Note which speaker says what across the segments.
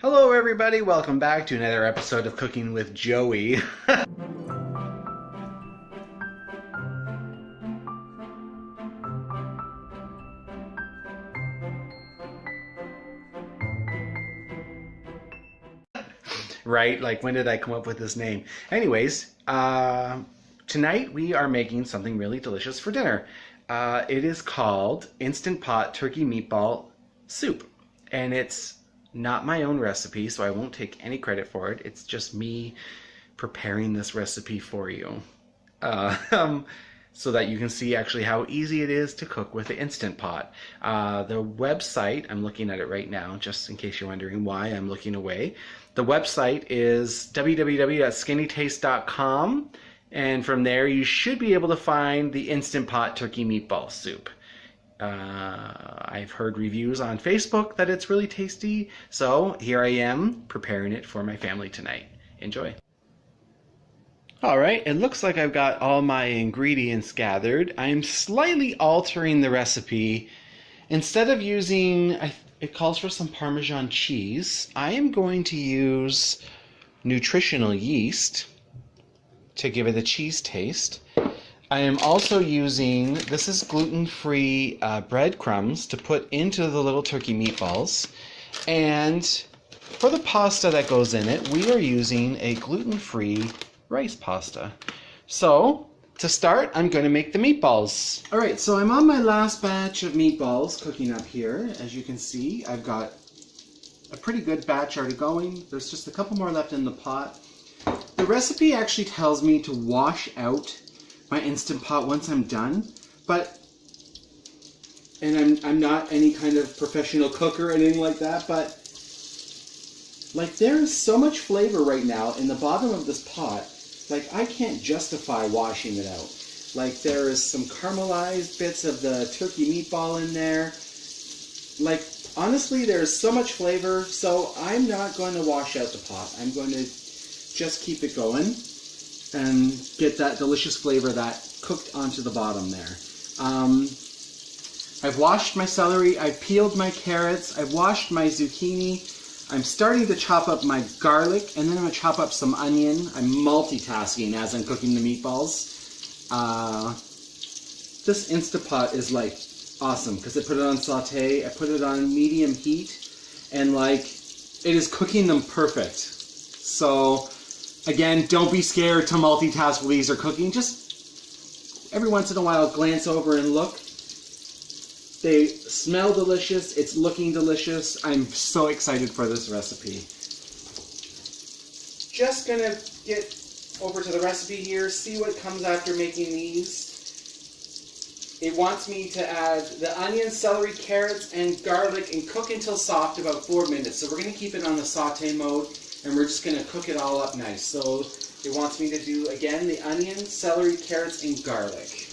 Speaker 1: Hello everybody, welcome back to another episode of Cooking with Joey. Right? Like, when did I come up with this name? Anyways, tonight we are making something really delicious for dinner. It is called Instant Pot Turkey Meatball Soup. And it's not my own recipe, so I won't take any credit for it. It's just me preparing this recipe for you. So that you can see actually how easy it is to cook with the Instant Pot. The website, I'm looking at it right now, just in case you're wondering why I'm looking away. The website is www.skinnytaste.com, and from there you should be able to find the Instant Pot Turkey Meatball Soup. I've heard reviews on Facebook that it's really tasty, so here I am preparing it for my family tonight. Enjoy. Alright, it looks like I've got all my ingredients gathered. I'm slightly altering the recipe. Instead of using, it calls for some Parmesan cheese, I am going to use nutritional yeast to give it a cheese taste. I am also using, this is gluten-free breadcrumbs to put into the little turkey meatballs. And for the pasta that goes in it, we are using a gluten-free rice pasta. So, to start, I'm going to make the meatballs. Alright, so I'm on my last batch of meatballs cooking up here. As you can see, I've got a pretty good batch already going. There's just a couple more left in the pot. The recipe actually tells me to wash out my Instant Pot once I'm done, and I'm not any kind of professional cook or anything like that, but like, there's so much flavor right now in the bottom of this pot, like, I can't justify washing it out. Like, there is some caramelized bits of the turkey meatball in there. Like, honestly, there's so much flavor, so I'm not going to wash out the pot. I'm going to just keep it going and get that delicious flavor that cooked onto the bottom there. I've washed my celery, I've peeled my carrots, I've washed my zucchini. I'm starting to chop up my garlic, and then I'm going to chop up some onion. I'm multitasking as I'm cooking the meatballs. This Instant Pot is like awesome because I put it on saute, I put it on medium heat, and like, it is cooking them perfect. So again, don't be scared to multitask while these are cooking. Just every once in a while glance over and look. They smell delicious, it's looking delicious. I'm so excited for this recipe. Just gonna get over to the recipe here, see what comes after making these. It wants me to add the onions, celery, carrots, and garlic and cook until soft, about 4 minutes. So we're gonna keep it on the saute mode, and we're just gonna cook it all up nice. So it wants me to do, again, the onions, celery, carrots, and garlic.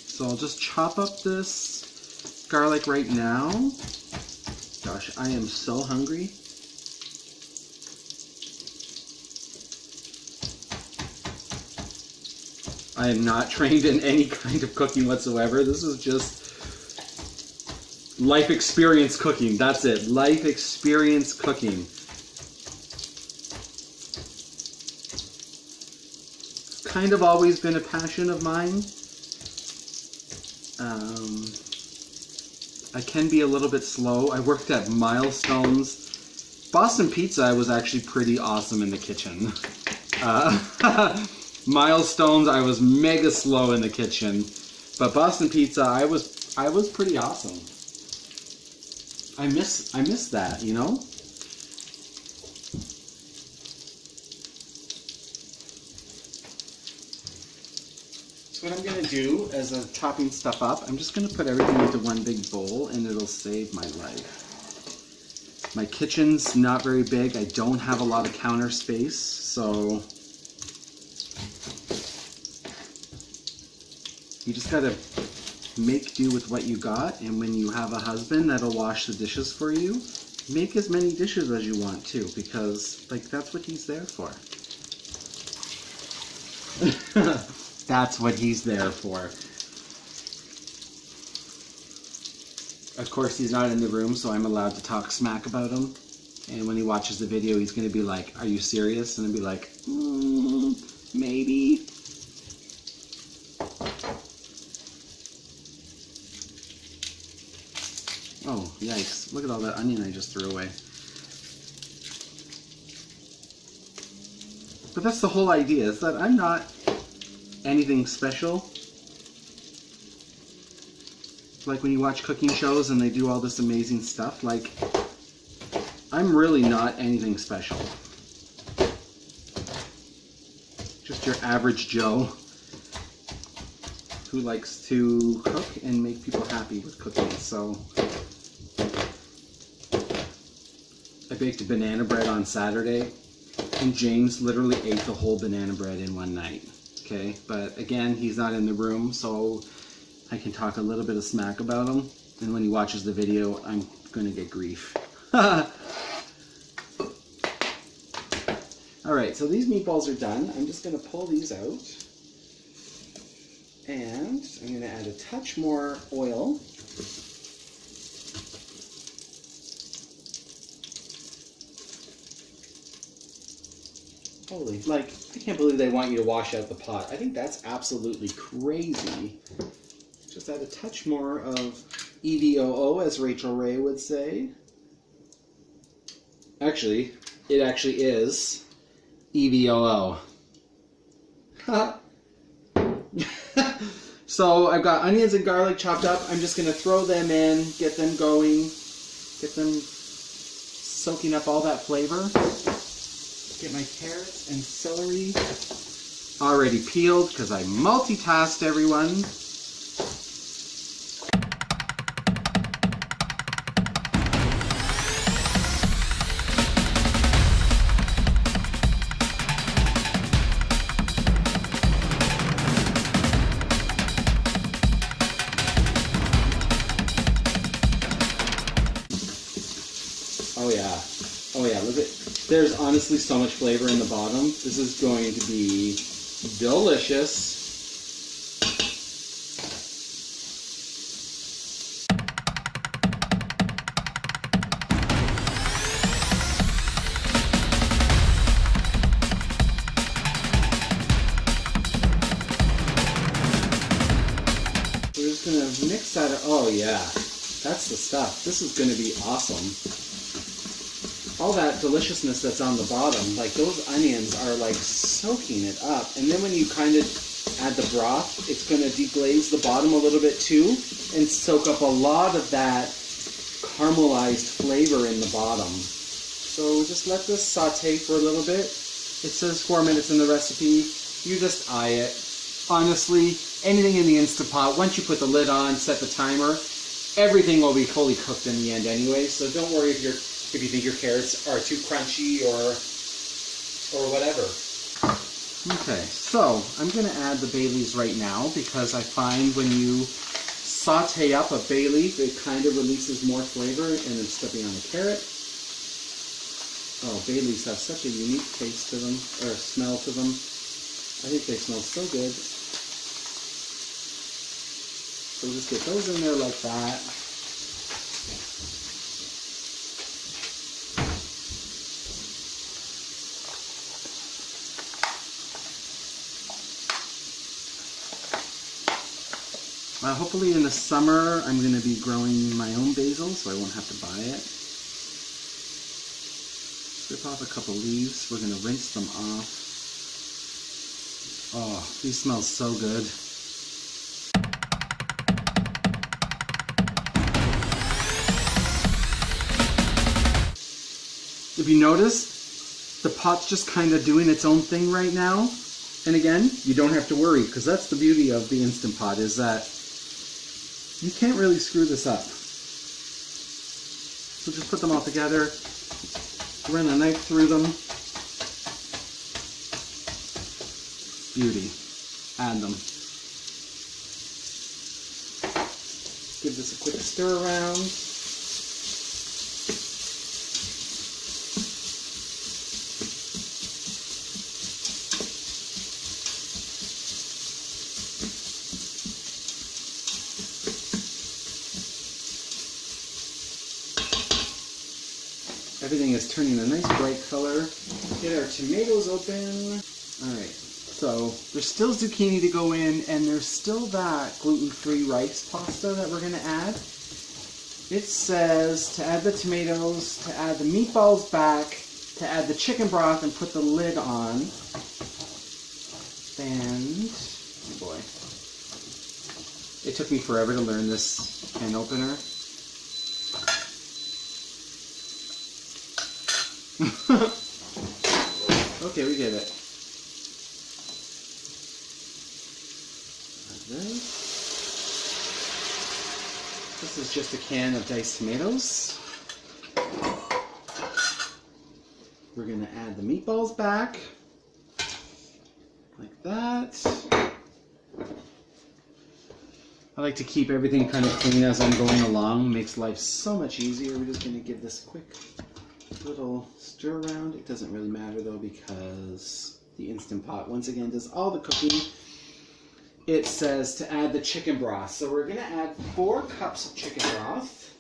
Speaker 1: So I'll just chop up this garlic right now. Gosh, I am so hungry. I am not trained in any kind of cooking whatsoever. This is just life experience cooking. That's it. Life experience cooking. It's kind of always been a passion of mine. I can be a little bit slow. I worked at Milestones. Boston Pizza was actually pretty awesome in the kitchen. Milestones, I was mega slow in the kitchen. But Boston Pizza, I was pretty awesome. I miss that, you know? So what I'm going to do as I'm chopping stuff up, I'm just going to put everything into one big bowl, and it'll save my life. My kitchen's not very big. I don't have a lot of counter space, so you just got to make do with what you got, and when you have a husband that'll wash the dishes for you, make as many dishes as you want too, because like, that's what he's there for. That's what he's there for. Of course, he's not in the room, so I'm allowed to talk smack about him. And when he watches the video, he's going to be like, "Are you serious?" And I'll be like, maybe. Oh, yikes. Look at all that onion I just threw away. But that's the whole idea, is that I'm not anything special. Like when you watch cooking shows and they do all this amazing stuff, like, I'm really not anything special. Just your average Joe who likes to cook and make people happy with cooking. So I baked a banana bread on Saturday, and James literally ate the whole banana bread in one night. Okay, but again, he's not in the room, so I can talk a little bit of smack about him. And when he watches the video, I'm gonna get grief. Alright, so these meatballs are done. I'm just gonna pull these out. And I'm gonna add a touch more oil. Holy, like, I can't believe they want you to wash out the pot. I think that's absolutely crazy. Just add a touch more of EVOO, as Rachel Ray would say. Actually, it actually is EVOO. So I've got onions and garlic chopped up. I'm just going to throw them in, get them going, get them soaking up all that flavor. Get my carrots and celery already peeled because I multitasked, everyone. Oh yeah. Oh yeah, look at, there's honestly so much flavor in the bottom. This is going to be delicious. We're just gonna mix that. Oh yeah, that's the stuff. This is gonna be awesome. All that deliciousness that's on the bottom, like those onions are like soaking it up. And then when you kind of add the broth, it's going to deglaze the bottom a little bit too and soak up a lot of that caramelized flavor in the bottom. So just let this saute for a little bit. It says 4 minutes in the recipe. You just eye it. Honestly, anything in the Instant Pot, once you put the lid on, set the timer, everything will be fully cooked in the end anyway. So don't worry if you think your carrots are too crunchy or whatever. Okay, so I'm going to add the bay leaves right now because I find when you saute up a bay leaf, it kind of releases more flavor and then stepping on a carrot. Oh, bay leaves have such a unique taste to them, or smell to them. I think they smell so good. So we'll just get those in there like that. Hopefully in the summer I'm going to be growing my own basil, so I won't have to buy it. Strip off a couple leaves. We're going to rinse them off. Oh, these smell so good. If you notice, the pot's just kind of doing its own thing right now. And again, you don't have to worry, because that's the beauty of the Instant Pot, is that you can't really screw this up. So just put them all together, run a knife through them. Beauty. Add them. Give this a quick stir around. Everything is turning a nice bright color. Get our tomatoes open. All right, so there's still zucchini to go in, and there's still that gluten-free rice pasta that we're gonna add. It says to add the tomatoes, to add the meatballs back, to add the chicken broth and put the lid on. And, oh boy, it took me forever to learn this can opener. Okay, we get it. Alright. This is just a can of diced tomatoes. We're going to add the meatballs back. Like that. I like to keep everything kind of clean as I'm going along. Makes life so much easier. We're just going to give this a quick little stir around. It doesn't really matter though because the Instant Pot once again does all the cooking. It says to add the chicken broth. So we're going to add 4 cups of chicken broth.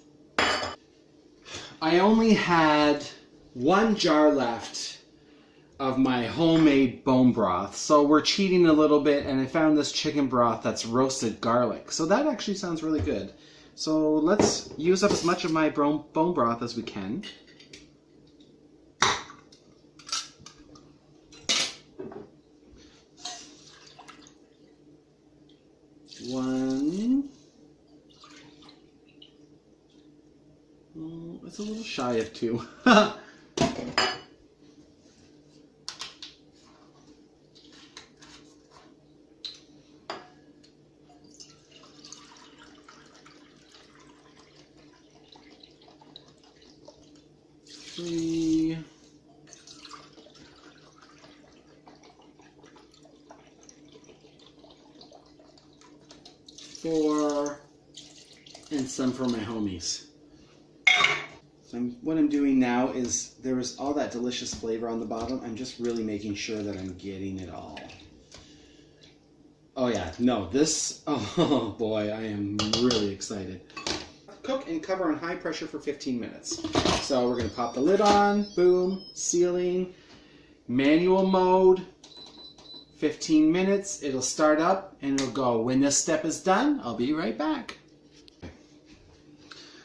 Speaker 1: I only had 1 jar left of my homemade bone broth. So we're cheating a little bit, and I found this chicken broth that's roasted garlic. So that actually sounds really good. So let's use up as much of my bone broth as we can. One. It's a little shy of 2. 3. 4. And some for my homies. So what I'm doing now is there is all that delicious flavor on the bottom. I'm just really making sure that I'm getting it all. Oh yeah, no, this, oh boy, I am really excited. Cook and cover on high pressure for 15 minutes. So we're gonna pop the lid on, boom, sealing, manual mode, 15 minutes, it'll start up and it'll go. When this step is done, I'll be right back.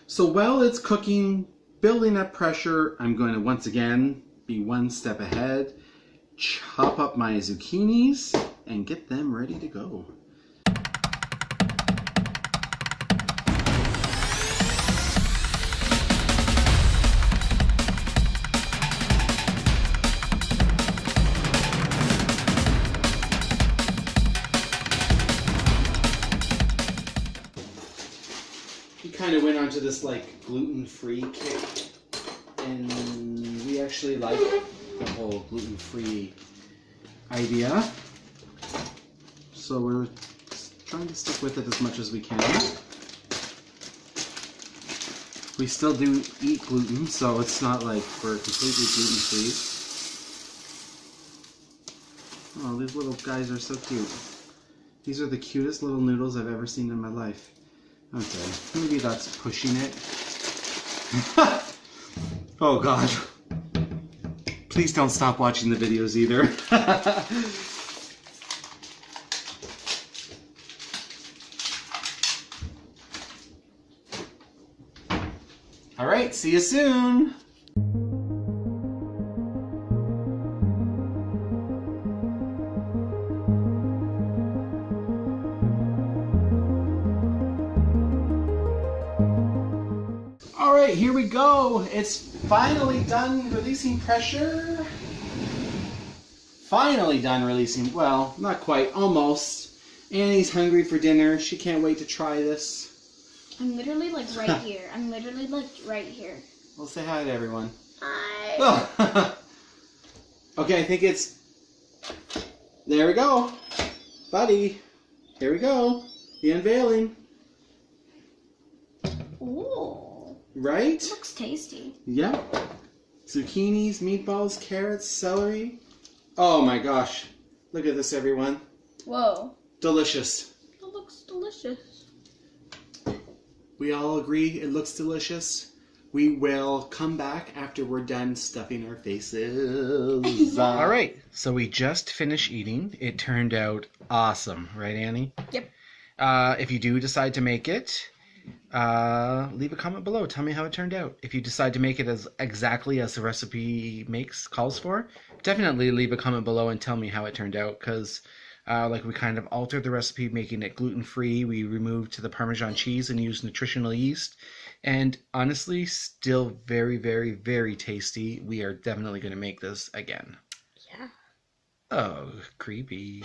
Speaker 1: So while it's cooking, building up pressure, I'm going to once again be 1 step ahead, chop up my zucchinis, and get them ready to go. We kind of went onto this like gluten-free kick, and we actually like the whole gluten-free idea. So we're trying to stick with it as much as we can. We still do eat gluten, so it's not like we're completely gluten-free. Oh, these little guys are so cute. These are the cutest little noodles I've ever seen in my life. Okay, maybe that's pushing it. Oh God. Please don't stop watching the videos either. All right, see you soon. All right, here we go. It's finally done releasing pressure. Finally done releasing, well, not quite, almost. Annie's hungry for dinner. She can't wait to try this.
Speaker 2: I'm literally like right here. I'm literally like right here.
Speaker 1: Well, say hi to everyone.
Speaker 2: Hi.
Speaker 1: Oh. Okay, I think it's... There we go. Buddy. Here we go. The unveiling.
Speaker 2: Ooh.
Speaker 1: Right?
Speaker 2: It looks tasty.
Speaker 1: Yep. Zucchinis, meatballs, carrots, celery. Oh my gosh. Look at this, everyone.
Speaker 2: Whoa.
Speaker 1: Delicious.
Speaker 2: That looks delicious.
Speaker 1: We all agree it looks delicious. we will come back after we're done stuffing our faces. All right, so we just finished eating. It turned out awesome, right, Annie?
Speaker 2: Yep.
Speaker 1: If you do decide to make it, leave a comment below. Tell me how it turned out. If you decide to make it as exactly as the recipe calls for, definitely leave a comment below and tell me how it turned out, because we kind of altered the recipe, making it gluten-free. We removed the Parmesan cheese and used nutritional yeast. And honestly, still very, very, very tasty. We are definitely going to make this again.
Speaker 2: Yeah.
Speaker 1: Oh, creepy.